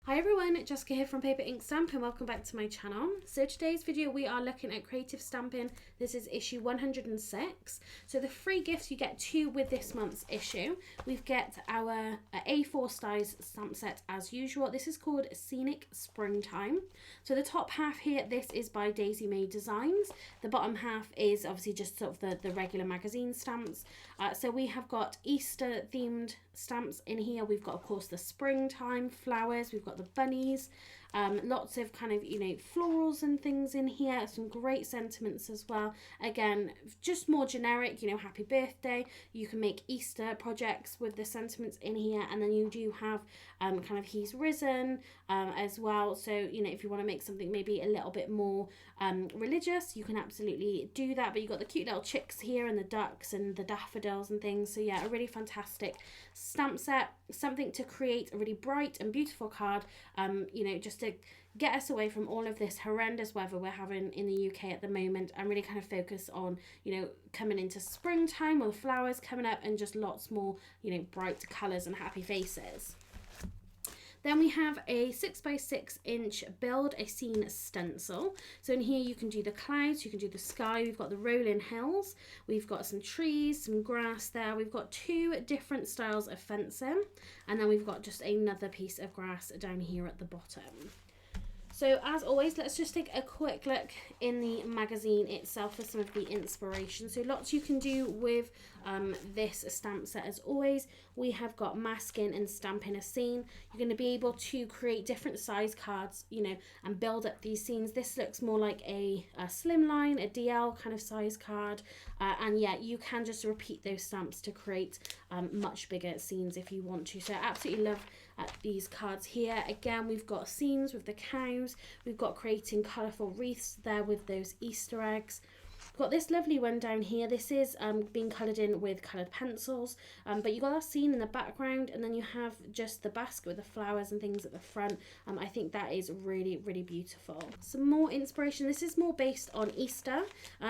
Hi everyone, Jessica here from Paper Ink Stamp and welcome back to my channel. So today's video we are looking at creative stamping. This is issue 106. So the free gifts you get two with this month's issue. We've got our A4 size stamp set as usual. This is called Scenic Springtime. So the top half here, this is by Daisy May Designs. The bottom half is obviously just sort of the regular magazine stamps. So we have got Easter themed stamps in here. We've got of course the springtime flowers, we've got the bunnies, lots of kind of florals and things in here, some great sentiments as well. Again, just more generic, happy birthday. You can make Easter projects with the sentiments in here, and then you do have kind of he's risen as well. So if you want to make something maybe a little bit more religious, you can absolutely do that. But you've got the cute little chicks here and the ducks and the daffodils and things. So yeah, a really fantastic stamp set, something to create a really bright and beautiful card, just to get us away from all of this horrendous weather we're having in the UK at the moment, and really kind of focus on coming into springtime, or the flowers coming up, and just lots more bright colours and happy faces. Then we have a 6x6 inch build a scene stencil. So in here you can do the clouds, you can do the sky, we've got the rolling hills, we've got some trees, some grass there, we've got two different styles of fencing, and then we've got just another piece of grass down here at the bottom. So as always, let's just take a quick look in the magazine itself for some of the inspiration. So lots you can do with this stamp set. As always, we have got masking and stamping a scene. You're going to be able to create different size cards, and build up these scenes. This looks more like a slimline, a DL kind of size card. And yeah, you can just repeat those stamps to create much bigger scenes if you want to. So I absolutely love these cards here. Again, we've got scenes with the cows. We've got creating colourful wreaths there with those Easter eggs. We've got this lovely one down here. This is being coloured in with coloured pencils, but you got that scene in the background, and then you have just the basket with the flowers and things at the front. I think that is really, really beautiful. Some more inspiration. This is more based on Easter.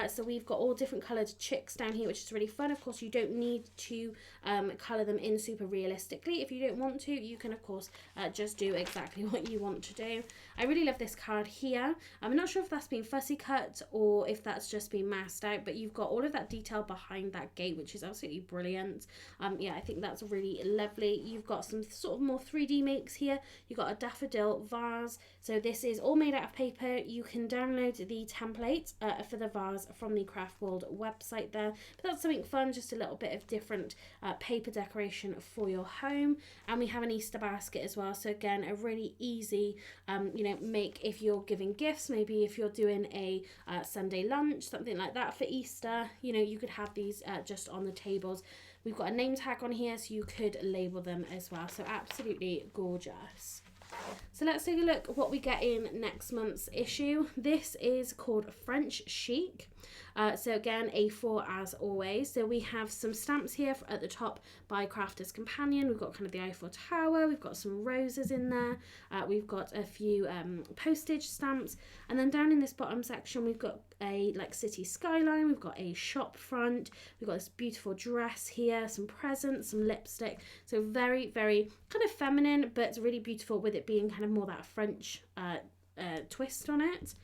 So we've got all different coloured chicks down here, which is really fun. Of course, you don't need to colour them in super realistically. If you don't want to, you can of course just do exactly what you want to do. I really love this card here. I'm not sure if that's been fussy cut or if that's just been masked out, but you've got all of that detail behind that gate, which is absolutely brilliant. Yeah, I think that's really lovely. You've got some sort of more 3D makes here. You've got a daffodil vase. So this is all made out of paper. You can download the template for the vase from the Craft World website there. But that's something fun, just a little bit of different paper decoration for your home. And we have an Easter basket as well. So again, a really easy make if you're giving gifts, maybe if you're doing a Sunday lunch, something like that for Easter. You could have these just on the tables. We've got a name tag on here, so you could label them as well. So absolutely gorgeous. So let's take a look at what we get in next month's issue. This is called French Chic. So again, A4 as always. So we have some stamps here at the top by Crafter's Companion. We've got kind of the Eiffel Tower. We've got some roses in there. We've got a few postage stamps. And then down in this bottom section, we've got a city skyline. We've got a shop front. We've got this beautiful dress here, some presents, some lipstick. So very, very kind of feminine, but it's really beautiful with it being kind of more that French twist on it.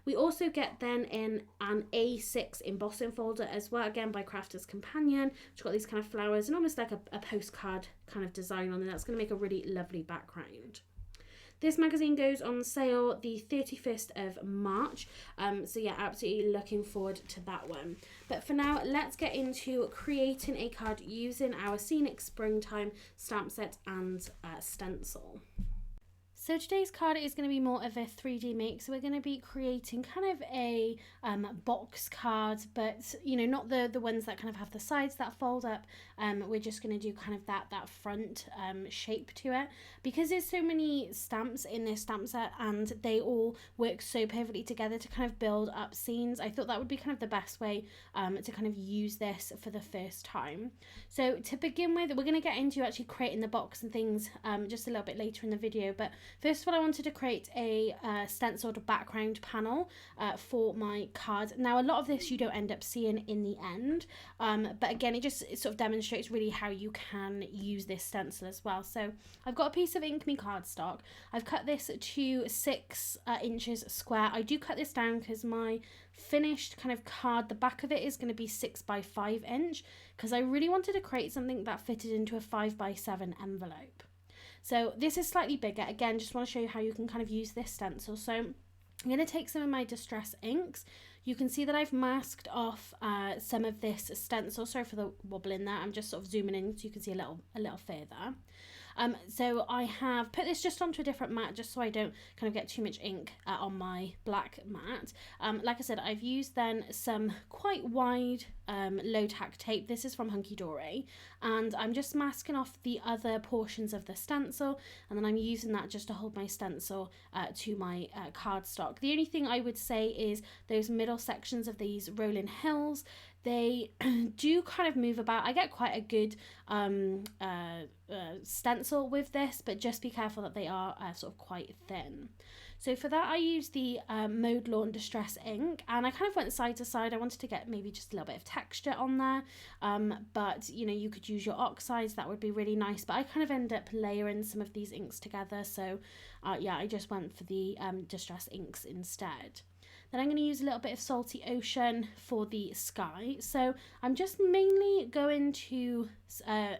We also get then in an A6 embossing folder as well, again by Crafter's Companion, which got these kind of flowers and almost like a postcard kind of design on it. That's going to make a really lovely background. This magazine goes on sale the 31st of March, so yeah, absolutely looking forward to that one. But for now, let's get into creating a card using our Scenic Springtime stamp set and stencil. So today's card is going to be more of a 3D make. So we're going to be creating kind of a box card, but not the ones that kind of have the sides that fold up. We're just going to do kind of that front shape to it, because there's so many stamps in this stamp set and they all work so perfectly together to kind of build up scenes. I thought that would be kind of the best way to kind of use this for the first time. So to begin with, we're going to get into actually creating the box and things just a little bit later in the video, but First of all, I wanted to create a stenciled background panel for my card. Now, a lot of this you don't end up seeing in the end, but again, it sort of demonstrates really how you can use this stencil as well. So I've got a piece of Ink Me cardstock. I've cut this to 6 inches square. I do cut this down because my finished kind of card, the back of it is going to be 6 by 5 inch, because I really wanted to create something that fitted into a 5 by 7 envelope. So this is slightly bigger. Again, just want to show you how you can kind of use this stencil. So I'm going to take some of my distress inks. You can see that I've masked off some of this stencil. Sorry for the wobbling there. I'm just sort of zooming in so you can see a little further. So I have put this just onto a different mat just so I don't kind of get too much ink on my black mat. Like I said, I've used then some quite wide low tack tape. This is from Hunky Dory, and I'm just masking off the other portions of the stencil, and then I'm using that just to hold my stencil to my cardstock. The only thing I would say is those middle sections of these rolling hills, they do kind of move about. I get quite a good stencil with this, but just be careful that they are sort of quite thin. So for that I used the Mode Lawn Distress ink, and I kind of went side to side. I wanted to get maybe just a little bit of texture on there, but you know, you could use your oxides, that would be really nice, but I kind of end up layering some of these inks together. So yeah, I just went for the Distress inks instead. Then I'm going to use a little bit of Salty Ocean for the sky. So I'm just mainly going to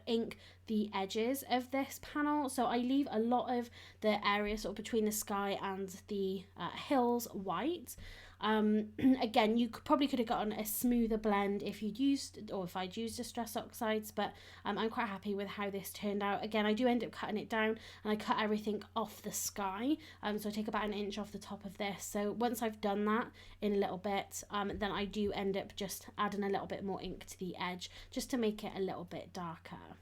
ink the edges of this panel. So I leave a lot of the area sort of between the sky and the hills white. Again, you probably could have gotten a smoother blend if you'd used, or if I'd used Distress oxides, but I'm quite happy with how this turned out. Again, I do end up cutting it down, and I cut everything off the sky, so I take about an inch off the top of this. So once I've done that in a little bit, then I do end up just adding a little bit more ink to the edge just to make it a little bit darker.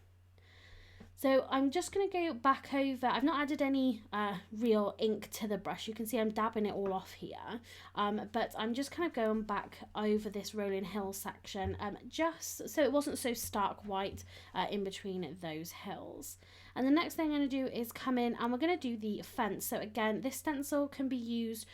So I'm just going to go back over. I've not added any real ink to the brush. You can see I'm dabbing it all off here. But I'm just kind of going back over this rolling hill section, just so it wasn't so stark white in between those hills. And the next thing I'm going to do is come in and we're going to do the fence. So again, this stencil can be used,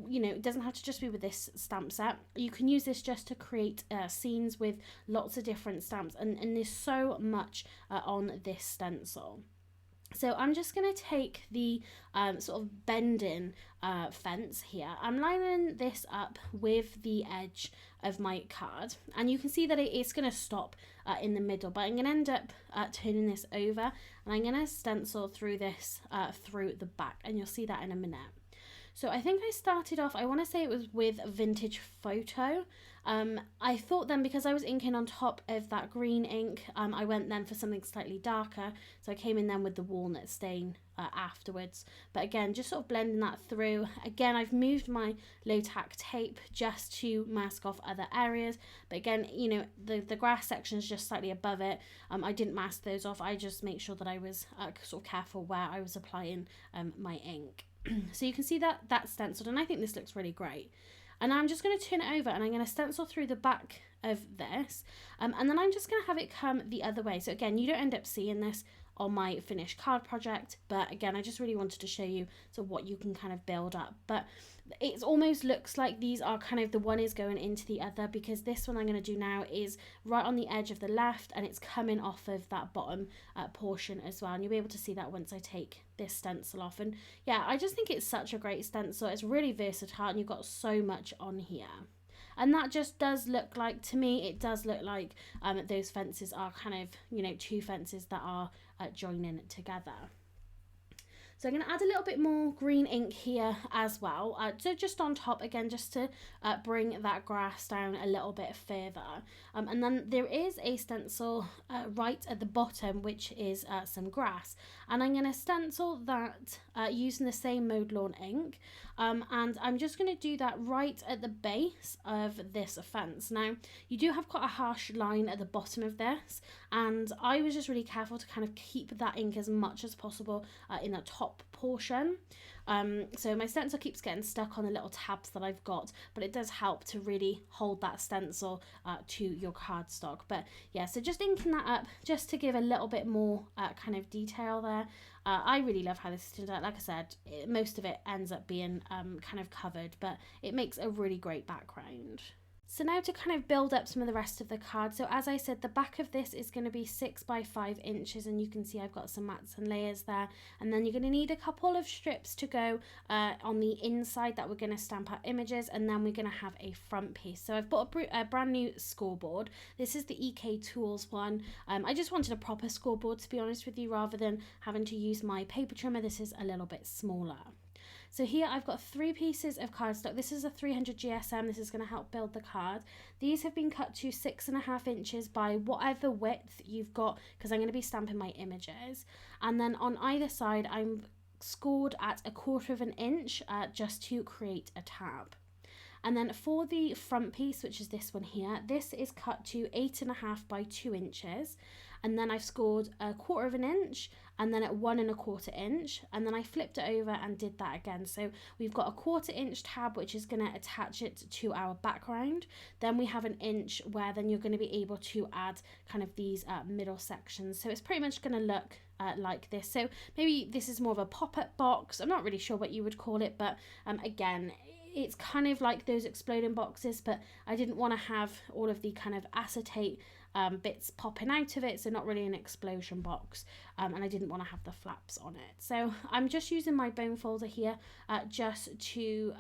you know, it doesn't have to just be with this stamp set. You can use this just to create scenes with lots of different stamps, and there's so much on this stencil. So I'm just going to take the sort of bending fence here. I'm lining this up with the edge of my card, and you can see that it is going to stop in the middle, but I'm going to end up turning this over, and I'm going to stencil through this through the back, and you'll see that in a minute. So I think I started off, I want to say it was with Vintage Photo. I thought then, because I was inking on top of that green ink, I went then for something slightly darker. So I came in then with the walnut stain afterwards. But again, just sort of blending that through. Again, I've moved my low tack tape just to mask off other areas. But again, you know, the grass section is just slightly above it. I didn't mask those off. I just make sure that I was sort of careful where I was applying my ink. So you can see that that's stenciled, and I think this looks really great. And I'm just going to turn it over, and I'm going to stencil through the back of this, and then I'm just going to have it come the other way. So again, you don't end up seeing this on my finished card project, but again, I just really wanted to show you sort of what you can kind of build up. But it almost looks like these are kind of, the one is going into the other, because this one I'm going to do now is right on the edge of the left, and it's coming off of that bottom portion as well, and you'll be able to see that once I take this stencil off. And yeah, I just think it's such a great stencil. It's really versatile, and you've got so much on here. And that just does look like, to me, it does look like those fences are kind of, you know, two fences that are joining together. So I'm going to add a little bit more green ink here as well. So just on top, again, just to bring that grass down a little bit further. And then there is a stencil right at the bottom, which is some grass. And I'm going to stencil that using the same Mode Lawn ink. And I'm just going to do that right at the base of this fence. Now, you do have quite a harsh line at the bottom of this, and I was just really careful to kind of keep that ink as much as possible in the top top portion. So my stencil keeps getting stuck on the little tabs that I've got, but it does help to really hold that stencil to your cardstock. But yeah, so just inking that up just to give a little bit more kind of detail there. I really love how this turned out. Like I said, most of it ends up being kind of covered, but it makes a really great background. So now to kind of build up some of the rest of the card. So as I said, the back of this is going to be 6 by 5 inches, and you can see I've got some mats and layers there. And then you're going to need a couple of strips to go on the inside that we're going to stamp our images, and then we're going to have a front piece. So I've bought a brand new scoreboard. This is the EK Tools one. I just wanted a proper scoreboard, to be honest with you, rather than having to use my paper trimmer. This is a little bit smaller. So here I've got 3 pieces of cardstock. This is a 300 GSM. This is going to help build the card. These have been cut to 6.5 inches by whatever width you've got, because I'm going to be stamping my images. And then on either side, I'm scored at 1/4 inch just to create a tab. And then for the front piece, which is this one here, this is cut to 8.5 by 2 inches. And then I've scored 1/4 inch, and then at 1.25 inch, and then I flipped it over and did that again. So we've got a 1/4 inch tab, which is going to attach it to our background. Then we have an inch where then you're going to be able to add kind of these middle sections. So it's pretty much going to look like this. So maybe this is more of a pop-up box. I'm not really sure what you would call it, but again, it's kind of like those exploding boxes, but I didn't want to have all of the kind of acetate bits popping out of it, so not really an explosion box, and I didn't want to have the flaps on it. So I'm just using my bone folder here just to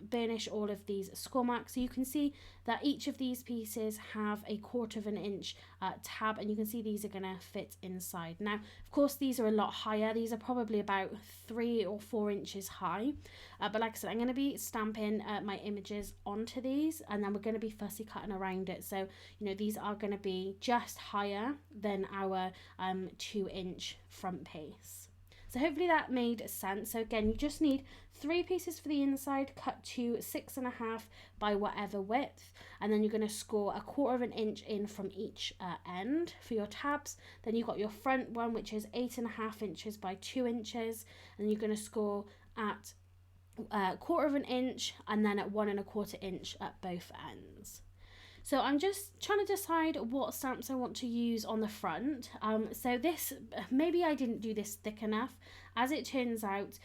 burnish all of these score marks. So you can see that each of these pieces have a 1/4 inch tab, and you can see these are going to fit inside. Now of course these are a lot higher. These are probably about 3 or 4 inches high, but like I said, I'm going to be stamping my images onto these, and then we're going to be fussy cutting around it. So you know, these are going to be just higher than our 2 inch front piece. So hopefully that made sense. So again, you just need 3 pieces for the inside, cut to 6.5 by whatever width, and then you're going to score 1/4 inch in from each end for your tabs. Then you've got your front one, which is 8.5 inches by 2 inches, and you're going to score at 1/4 inch, and then at 1.25 inch at both ends. So I'm just trying to decide what stamps I want to use on the front. So this, maybe I didn't do this thick enough. As it turns out,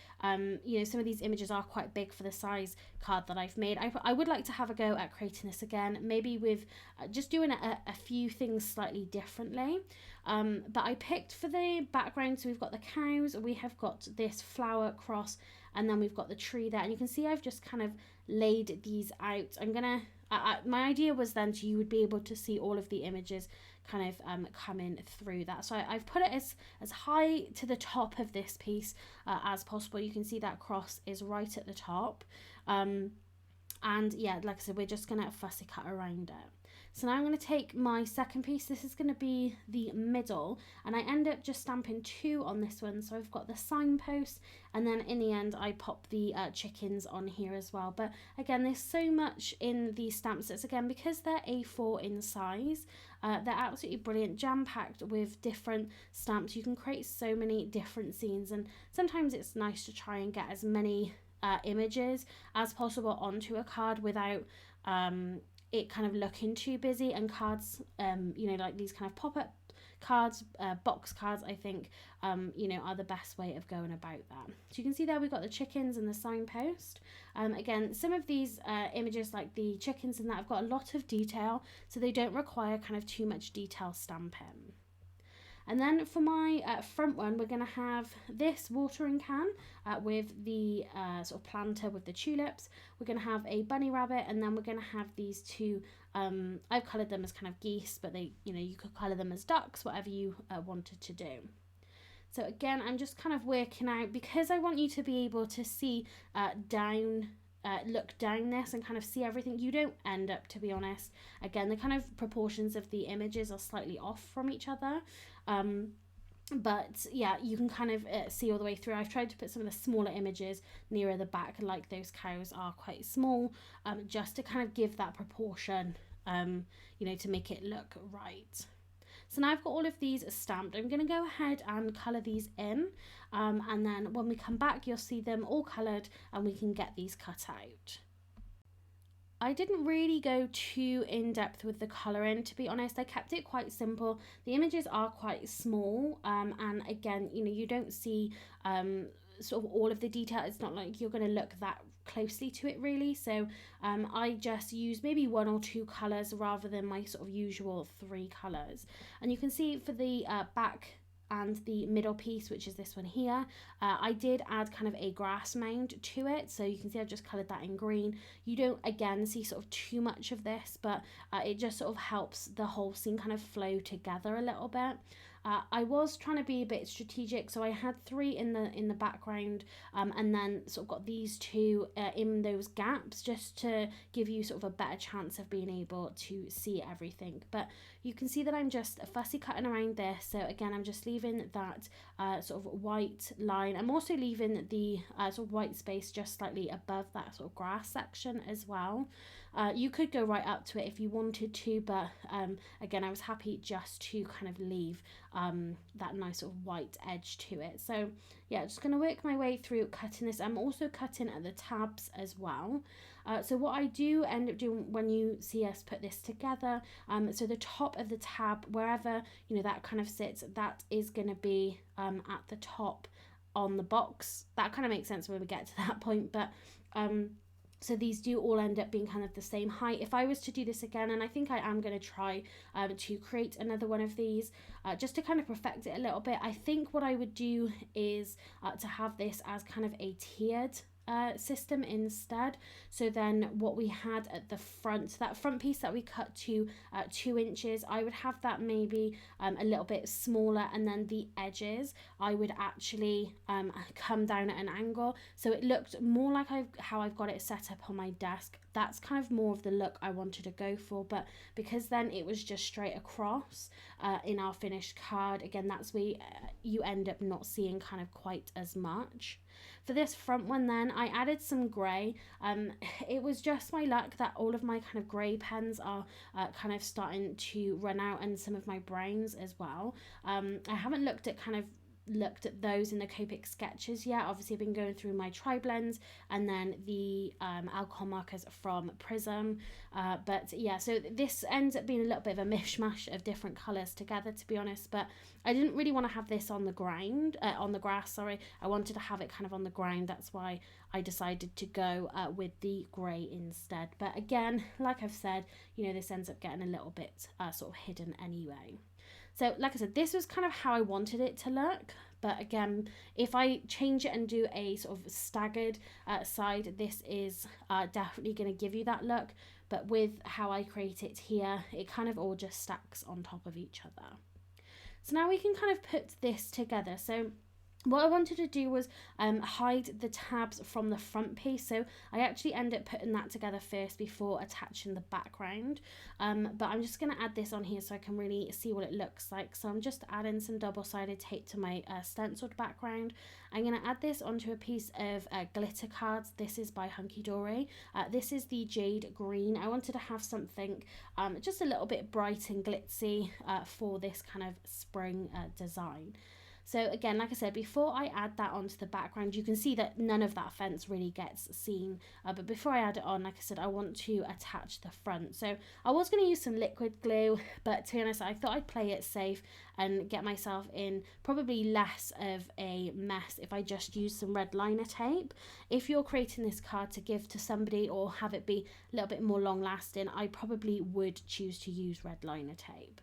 you know, some of these images are quite big for the size card that I've made. I would like to have a go at creating this again, maybe with just doing a few things slightly differently. But I picked for the background, so we've got the cows, we have got this flower cross, and then we've got the tree there. And you can see I've just kind of laid these out. I'm gonna, my idea was then you would be able to see all of the images kind of coming through that. So I've put it as high to the top of this piece as possible. You can see that cross is right at the top. And yeah, like I said, we're just gonna fussy cut around it. So now I'm going to take my second piece. This is going to be the middle, and I end up just stamping 2 on this one. So I've got the signpost, and then in the end I pop the chickens on here as well. But again, there's so much in these stamp sets. Again, because they're A4 in size, they're absolutely brilliant, jam-packed with different stamps. You can create so many different scenes, and sometimes it's nice to try and get as many images as possible onto a card without it kind of looking too busy. And cards, you know, like these kind of pop-up cards, box cards, I think, you know, are the best way of going about that. So you can see there we've got the chickens and the signpost. Again, some of these images, like the chickens and that, have got a lot of detail, so they don't require kind of too much detail stamping. And then for my front one, we're going to have this watering can with the sort of planter with the tulips. We're going to have a bunny rabbit, and then we're going to have these 2, I've coloured them as kind of geese, but they, you know, you could colour them as ducks, whatever you wanted to do. So again, I'm just kind of working out, because I want you to be able to see look down this and kind of see everything. You don't end up, to be honest, again, the kind of proportions of the images are slightly off from each other, but yeah, you can kind of see all the way through. I've tried to put some of the smaller images nearer the back, like those cows are quite small, just to kind of give that proportion, you know, to make it look right. So now I've got all of these stamped. I'm going to go ahead and colour these in, and then when we come back you'll see them all coloured and we can get these cut out. I didn't really go too in depth with the colouring, to be honest. I kept it quite simple. The images are quite small, and again, you know, you don't see sort of all of the detail. It's not like you're going to look that closely to it really, so I just use maybe 1 or 2 colours rather than my sort of usual 3 colours. And you can see for the back and the middle piece, which is this one here, I did add kind of a grass mound to it, so you can see I've just coloured that in green. You don't again see sort of too much of this, but it just sort of helps the whole scene kind of flow together a little bit. I was trying to be a bit strategic, so I had 3 in the background, and then sort of got these 2 in those gaps, just to give you sort of a better chance of being able to see everything. But you can see that I'm just fussy cutting around this, so again I'm just leaving that sort of white line. I'm also leaving the sort of white space just slightly above that sort of grass section as well. You could go right up to it if you wanted to, but again I was happy just to kind of leave that nice sort of white edge to it. So yeah, just going to work my way through cutting this. I'm also cutting at the tabs as well. So what I do end up doing when you see us put this together, so the top of the tab, wherever you know that kind of sits, that is going to be at the top on the box. That kind of makes sense when we get to that point, but so these do all end up being kind of the same height. If I was to do this again, and I think I am going to try to create another one of these, just to kind of perfect it a little bit, I think what I would do is to have this as kind of a tiered system instead. So then what we had at the front, that front piece that we cut to 2 inches, I would have that maybe a little bit smaller, and then the edges I would actually come down at an angle, so it looked more like how I've got it set up on my desk. That's kind of more of the look I wanted to go for, but because then it was just straight across in our finished card, again that's where you end up not seeing kind of quite as much. For this front one then, I added some grey. It was just my luck that all of my kind of grey pens are kind of starting to run out, and some of my browns as well. I haven't looked at those in the Copic sketches yet. Obviously I've been going through my tri-blends and then the alcohol markers from Prism, but yeah, so this ends up being a little bit of a mishmash of different colours together, to be honest. But I didn't really want to have this on the grass, sorry. I wanted to have it kind of on the ground. That's why I decided to go with the grey instead. But again, like I've said, you know, this ends up getting a little bit sort of hidden anyway. So like I said, this was kind of how I wanted it to look. But again, if I change it and do a sort of staggered side, this is definitely going to give you that look. But with how I create it here, it kind of all just stacks on top of each other. So now we can kind of put this together. So what I wanted to do was hide the tabs from the front piece, so I actually end up putting that together first before attaching the background. But I'm just going to add this on here so I can really see what it looks like. So I'm just adding some double-sided tape to my stenciled background. I'm going to add this onto a piece of glitter cards. This is by Hunky Dory. This is the Jade Green. I wanted to have something just a little bit bright and glitzy for this kind of spring design. So again, like I said, before I add that onto the background, you can see that none of that fence really gets seen. But before I add it on, like I said, I want to attach the front. So I was going to use some liquid glue, but to be honest, I thought I'd play it safe and get myself in probably less of a mess if I just use some red liner tape. If you're creating this card to give to somebody or have it be a little bit more long lasting, I probably would choose to use red liner tape.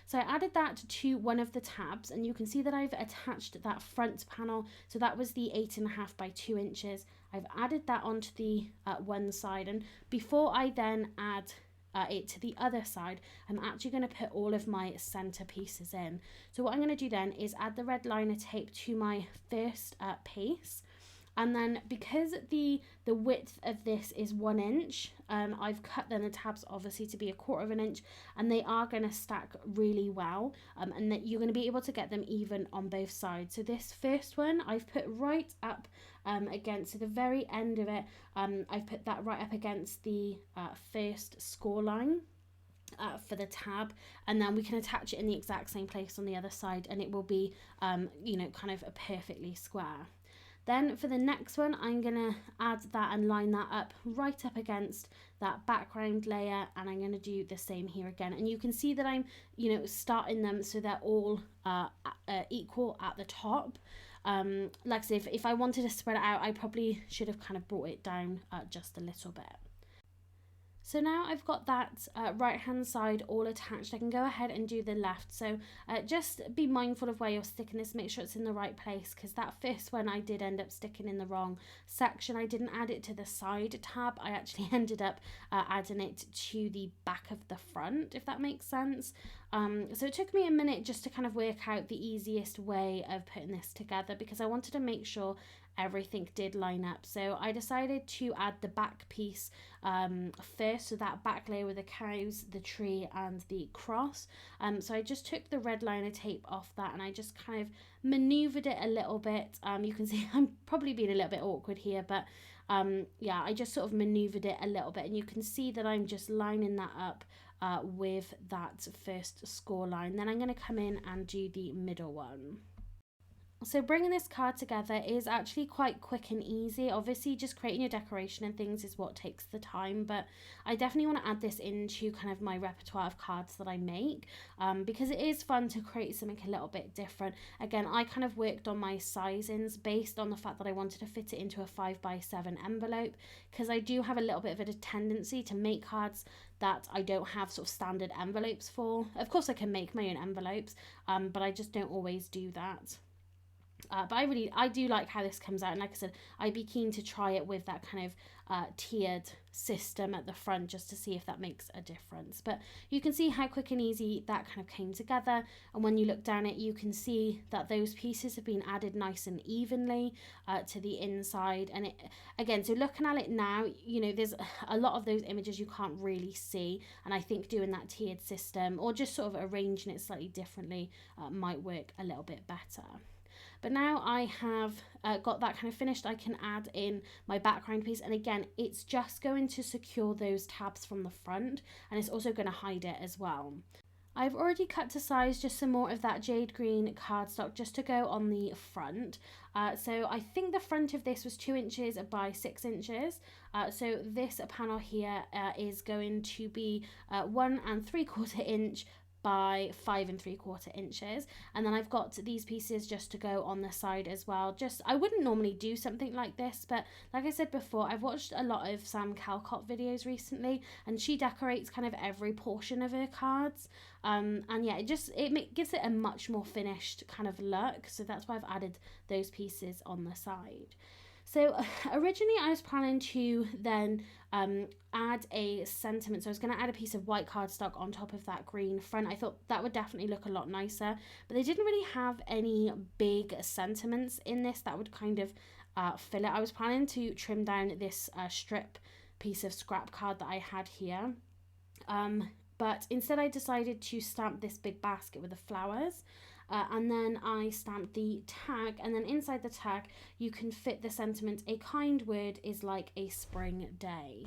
So I added that to one of the tabs, and you can see that I've attached that front panel. So that was the 8.5 by 2 inches. I've added that onto the one side, and before I then add it to the other side, I'm actually going to put all of my center pieces in. So what I'm going to do then is add the red liner tape to my first piece. And then because the width of this is 1 inch, I've cut then the tabs obviously to be 1/4 inch, and they are going to stack really well, and that you're going to be able to get them even on both sides. So this first one I've put right up against, so the very end of it, I've put that right up against the first score line. for the tab, and then we can attach it in the exact same place on the other side, and it will be you know, kind of a perfectly square. Then for the next one, I'm gonna add that and line that up right up against that background layer, and I'm gonna do the same here again. And you can see that I'm, you know, starting them so they're all equal at the top. Like I say, if I wanted to spread it out, I probably should have kind of brought it down just a little bit. So now I've got that right hand side all attached, I can go ahead and do the left. So just be mindful of where you're sticking this, make sure it's in the right place, because that first one I did end up sticking in the wrong section. I didn't add it to the side tab, I actually ended up adding it to the back of the front, if that makes sense. So it took me a minute just to kind of work out the easiest way of putting this together, because I wanted to make sure everything did line up. So I decided to add the back piece first, so that back layer with the cows, the tree and the cross. So I just took the red liner tape off that, and I just kind of maneuvered it a little bit. You can see I'm probably being a little bit awkward here, but yeah, I just sort of maneuvered it a little bit, and you can see that I'm just lining that up with that first score line. Then I'm going to come in and do the middle one. So bringing this card together is actually quite quick and easy. Obviously just creating your decoration and things is what takes the time, but I definitely want to add this into kind of my repertoire of cards that I make, because it is fun to create something a little bit different. Again, I kind of worked on my sizings based on the fact that I wanted to fit it into a 5x7 envelope, because I do have a little bit of a tendency to make cards that I don't have sort of standard envelopes for. Of course I can make my own envelopes, but I just don't always do that. But I do like how this comes out, and like I said, I'd be keen to try it with that kind of tiered system at the front, just to see if that makes a difference. But you can see how quick and easy that kind of came together, and when you look down it, you can see that those pieces have been added nice and evenly to the inside. And it, again, so looking at it now, you know, there's a lot of those images you can't really see, and I think doing that tiered system or just sort of arranging it slightly differently might work a little bit better. But now I have got that kind of finished, I can add in my background piece, and again, it's just going to secure those tabs from the front, and it's also going to hide it as well. I've already cut to size just some more of that jade green cardstock just to go on the front. So I think the front of this was 2 inches by 6 inches. So this panel here is going to be 1 3/4 inch by 5 3/4 inches, and then I've got these pieces just to go on the side as well. Just, I wouldn't normally do something like this, but like I said before, I've watched a lot of Sam Calcott videos recently, and she decorates kind of every portion of her cards, and yeah, it gives it a much more finished kind of look, so that's why I've added those pieces on the side. So originally I was planning to then add a sentiment. So I was going to add a piece of white cardstock on top of that green front. I thought that would definitely look a lot nicer, but they didn't really have any big sentiments in this that would kind of fill it. I was planning to trim down this strip piece of scrap card that I had here. But instead I decided to stamp this big basket with the flowers. And then I stamped the tag, and then inside the tag you can fit the sentiment, a kind word is like a spring day.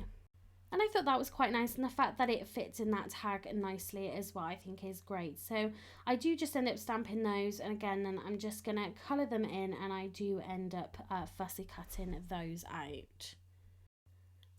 And I thought that was quite nice, and the fact that it fits in that tag nicely as well I think is great. So I do just end up stamping those, and again then I'm just going to colour them in, and I do end up fussy cutting those out.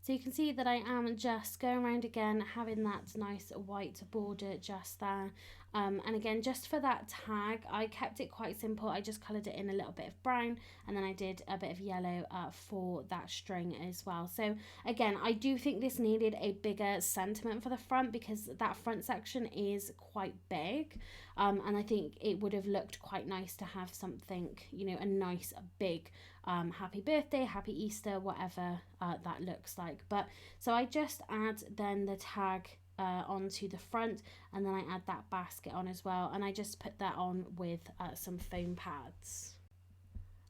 So you can see that I am just going around again, having that nice white border just there. And again, just for that tag, I kept it quite simple. I just coloured it in a little bit of brown, and then I did a bit of yellow for that string as well. So again, I do think this needed a bigger sentiment for the front, because that front section is quite big. And I think it would have looked quite nice to have something, you know, a nice big happy birthday, happy Easter, whatever that looks like. But so I just add then the tag onto the front, and then I add that basket on as well, and I just put that on with some foam pads.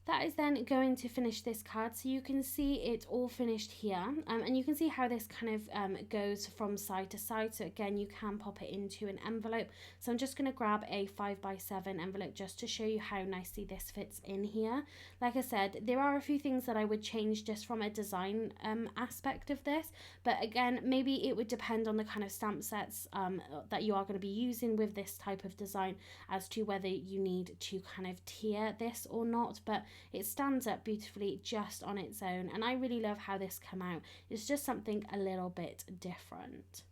That is then going to finish this card. So you can see it all finished here, and you can see how this kind of goes from side to side. So again, you can pop it into an envelope. So I'm just going to grab a 5x7 envelope just to show you how nicely this fits in here. Like I said, there are a few things that I would change just from a design aspect of this, but again, maybe it would depend on the kind of stamp sets that you are going to be using with this type of design as to whether you need to kind of tier this or not. But it stands up beautifully just on its own, and I really love how this came out. It's just something a little bit different.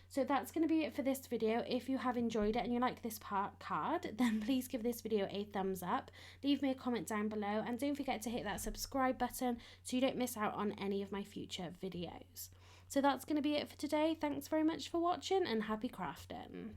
So that's going to be it for this video. If you have enjoyed it and you like this card, then please give this video a thumbs up. Leave me a comment down below, and don't forget to hit that subscribe button so you don't miss out on any of my future videos. So that's going to be it for today. Thanks very much for watching, and happy crafting.